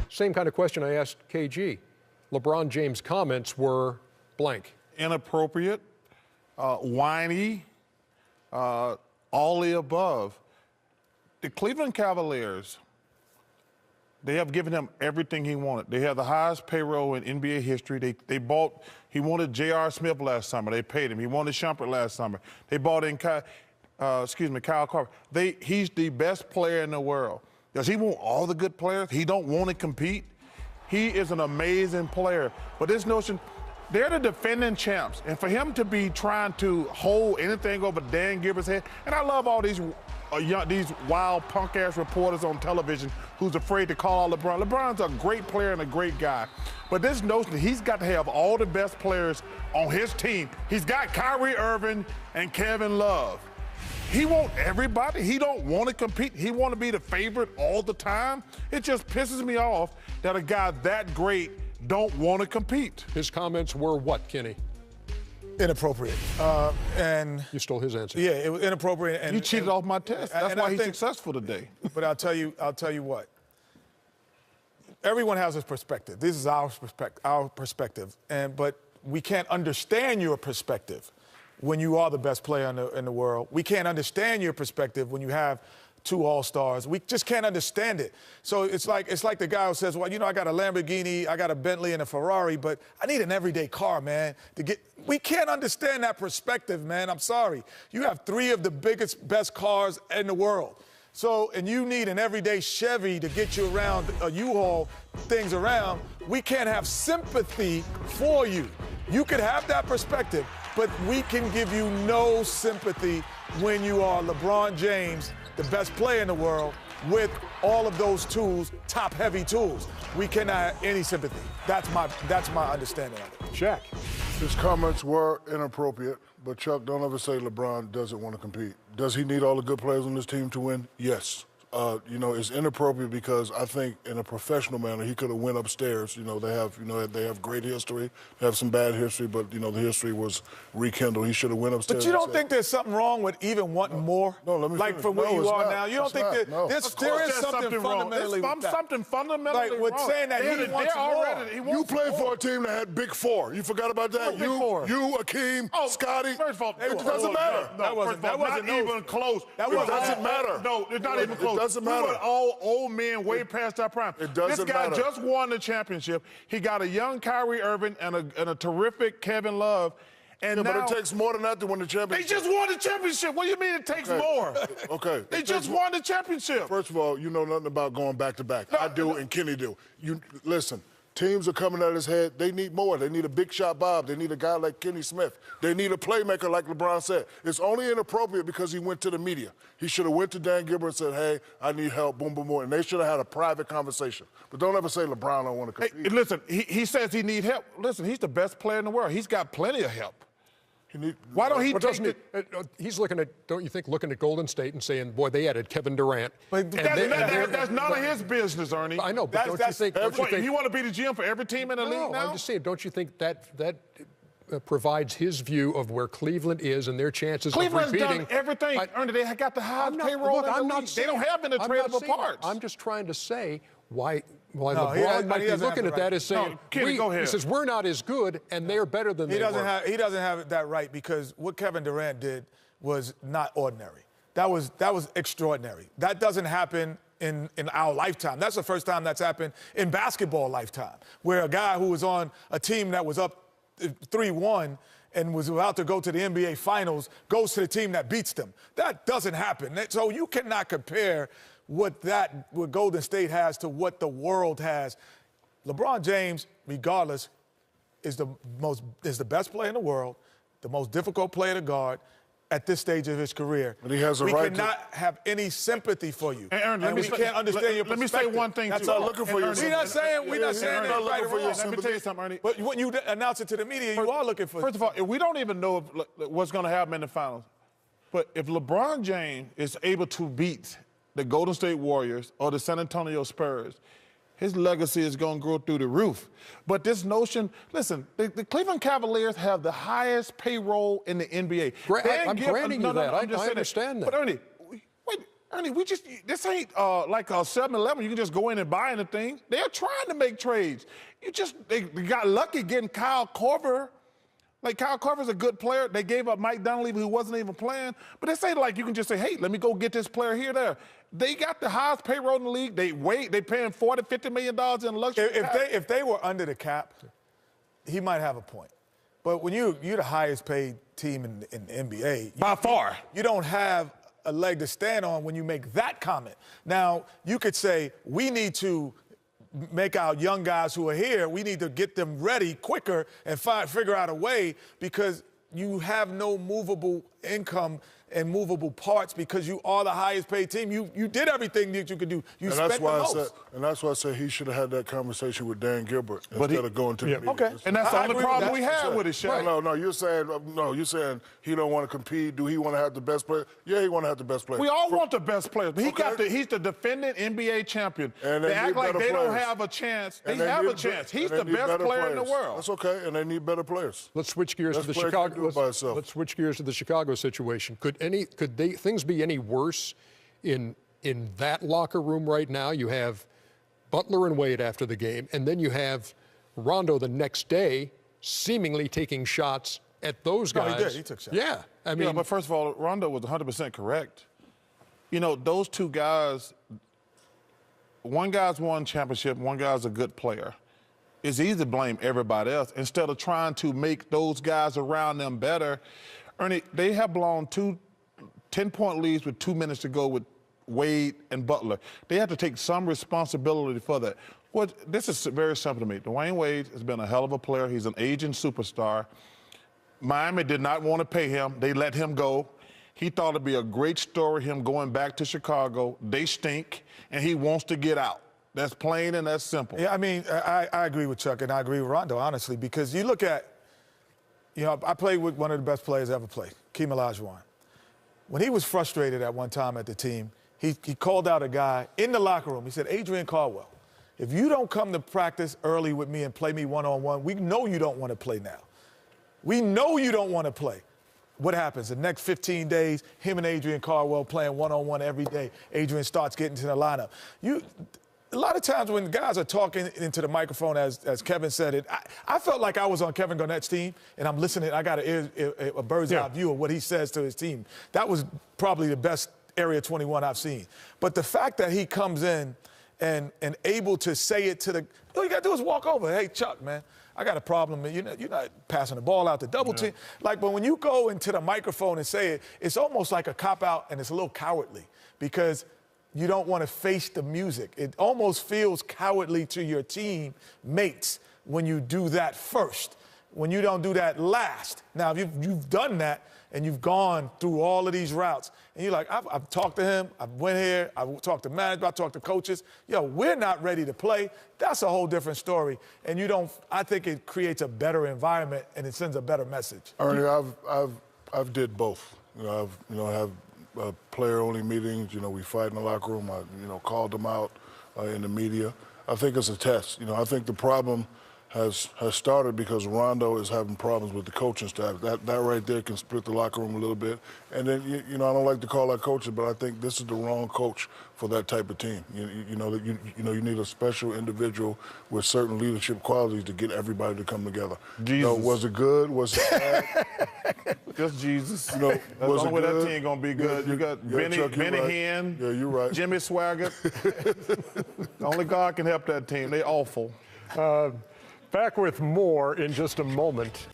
Same kind of question I asked KG. LeBron James' comments were blank. Inappropriate, whiny, all the above. The Cleveland Cavaliers, they have given him everything he wanted. They have the highest payroll in NBA history. He wanted J.R. Smith last summer. They paid him. He wanted Shumpert last summer. They bought in Kyle Korver. He's the best player in the world. Does he want all the good players? He don't want to compete? He is an amazing player. But this notion, they're the defending champs. And for him to be trying to hold anything over Dan Gilbert's head, and I love all these wild punk-ass reporters on television who's afraid to call out LeBron. LeBron's a great player and a great guy. But this notion that he's got to have all the best players on his team. He's got Kyrie Irving and Kevin Love. He wants everybody. He don't want to compete. He want to be the favorite all the time. It just pisses me off that a guy that great don't want to compete. His comments were what, Kenny? Inappropriate. And you stole his answer. Yeah, it was inappropriate. And you cheated off my test. That's why he's successful today. But I'll tell you what. Everyone has his perspective. This is our perspective. But we can't understand your perspective when you are the best player in the world. We can't understand your perspective when you have 2 All-Stars. We just can't understand it. So it's like the guy who says, well, you know, I got a Lamborghini, I got a Bentley and a Ferrari, but I need an everyday car, man, to get. We can't understand that perspective, man. I'm sorry. You have 3 of the best cars in the world. So, and you need an everyday Chevy to get you around, a U-Haul things around. We can't have sympathy for you. You could have that perspective, but we can give you no sympathy when you are LeBron James, the best player in the world, with all of those tools, top-heavy tools. We cannot have any sympathy. That's my understanding of it. Shaq. His comments were inappropriate, but Chuck, don't ever say LeBron doesn't want to compete. Does he need all the good players on this team to win? Yes. You know, it's inappropriate because I think in a professional manner he could have went upstairs. You know, they have great history, they have some bad history, but you know the history was rekindled. He should have went upstairs. But you don't think there's something wrong with even wanting more? No, let me like finish. from where you are not. now. You don't think that there is something fundamentally wrong? Something fundamentally like with wrong. saying that he wants more. You played for a team that had Big Four. You forgot about that? You, Akeem, Scotty. First of all, it doesn't matter. That wasn't even close. It doesn't matter. No, it's not even close. It doesn't matter. We were all old men way past our prime. It doesn't matter. This guy just won the championship. He got a young Kyrie Irving and a terrific Kevin Love. And but it takes more than that to win the championship. They just won the championship. What do you mean it takes more? Okay. They just won the championship. First of all, you know nothing about going back-to-back. I do, and Kenny do. You listen. Teams are coming at his head. They need more. They need a big shot Bob. They need a guy like Kenny Smith. They need a playmaker like LeBron said. It's only inappropriate because he went to the media. He should have went to Dan Gilbert and said, hey, I need help, boom, boom, boom. And they should have had a private conversation. But don't ever say LeBron don't want to compete. Hey, listen, he says he needs help. Listen, he's the best player in the world. He's got plenty of help. Why don't he he's looking at, don't you think, looking at Golden State and saying, boy, they added Kevin Durant. But that's none of his business, Ernie. I know, but don't you think you want to be the GM for every team in the league now? I'm just saying, don't you think that provides his view of where Cleveland is and their chances of repeating? Cleveland's done everything. Ernie, they got the highest payroll in the league. They don't have any tradable parts. I'm just trying to say why LeBron might be looking at that as saying, go ahead. He says, we're not as good, and they're better than they were. He doesn't have that right because what Kevin Durant did was not ordinary. That was extraordinary. That doesn't happen in our lifetime. That's the first time that's happened in basketball lifetime, where a guy who was on a team that was up 3-1 and was about to go to the NBA Finals goes to the team that beats them. That doesn't happen. So you cannot compare what Golden State has to what the world has. LeBron James, regardless, is the best player in the world, the most difficult player to guard at this stage of his career. But he has a right to... We cannot have any sympathy for you. And we can't understand your perspective. Let me say one thing, That's all looking for you. We're not saying that right or wrong. Let me tell you something, Ernie. But when you announce it to the media, you are looking for... First of all, we don't even know what's going to happen in the finals. But if LeBron James is able to beat the Golden State Warriors or the San Antonio Spurs, his legacy is going to grow through the roof. But this notion, listen, the Cleveland Cavaliers have the highest payroll in the NBA. I'm granting you that. I understand that. But Ernie, wait, Ernie, this ain't like a 7-Eleven. You can just go in and buy anything. They're trying to make trades. They got lucky getting Kyle Korver. Like, Kyle Korver's a good player. They gave up Mike Dunleavy, who wasn't even playing. But this ain't like you can just say, hey, let me go get this player here, there. They got the highest payroll in the league. They paying $40, $50 million in luxury. If they were under the cap, he might have a point. But when you're the highest paid team in the NBA. By far. You don't have a leg to stand on when you make that comment. Now, you could say, we need to make our young guys who are here, we need to get them ready quicker and figure out a way, because you have no movable income and movable parts because you are the highest paid team. You did everything that you could do. You spent the most. And that's why I said he should have had that conversation with Dan Gilbert instead of going to the media. Okay. And that's the only problem we have with it, Shaq. No, you're saying he don't want to compete. Do he want to have the best player? Yeah, he want to have the best player. We all want the best players. But he's the defending NBA champion. And they act like they don't players. have a chance. They And have a chance. He's the best player in the world. That's okay, and they need better players. Let's switch gears to the Chicago. Let's switch gears to the Chicago situation. Could things be any worse in that locker room right now? You have Butler and Wade after the game, and then you have Rondo the next day seemingly taking shots at those guys. No, he did. He took shots. Yeah, I mean, but first of all, Rondo was 100% correct. You know, those two guys, one guy's won championship, one guy's a good player. It's easy to blame everybody else instead of trying to make those guys around them better. Ernie, they have blown 2 10-point leads with 2 minutes to go with Wade and Butler. They have to take some responsibility for that. This is very simple to me. Dwayne Wade has been a hell of a player. He's an aging superstar. Miami did not want to pay him. They let him go. He thought it'd be a great story, him going back to Chicago. They stink, and he wants to get out. That's plain and that's simple. Yeah, I mean, I agree with Chuck, and I agree with Rondo, honestly, because you look at, I played with one of the best players ever played, Keem Olajuwon. When he was frustrated at one time at the team, he called out a guy in the locker room. He said, Adrian Caldwell, if you don't come to practice early with me and play me one-on-one, we know you don't want to play now. We know you don't want to play. What happens? The next 15 days, him and Adrian Caldwell playing one-on-one every day. Adrian starts getting to the lineup. A lot of times when guys are talking into the microphone, as Kevin said it, I felt like I was on Kevin Garnett's team, and I'm listening. I got a bird's-eye view of what he says to his team. That was probably the best Area 21 I've seen. But the fact that he comes in and able to say it to all you got to do is walk over. Hey, Chuck, man, I got a problem. You're not passing the ball out to double team. But when you go into the microphone and say it, it's almost like a cop-out, and it's a little cowardly because you don't want to face the music. It almost feels cowardly to your team mates when you do that first, when you don't do that last. Now, if you've done that and you've gone through all of these routes, and you're like, I've talked to him, I went here, I've talked to management, I've talked to coaches. We're not ready to play. That's a whole different story. And I think it creates a better environment and it sends a better message. Ernie, I've did both. Have player-only meetings. We fight in the locker room. I, called them out in the media. I think it's a test. I think the problem has started because Rondo is having problems with the coaching staff. That right there can split the locker room a little bit. And then, I don't like to call that coaching, but I think this is the wrong coach for that type of team. You need a special individual with certain leadership qualities to get everybody to come together. Jesus. Was it good? Was it bad? Just Jesus. That's the only way that team gonna be good. Yeah, you got Benny Hinn. Yeah, you're right. Jimmy Swaggart. Only God can help that team. They awful. back with more in just a moment.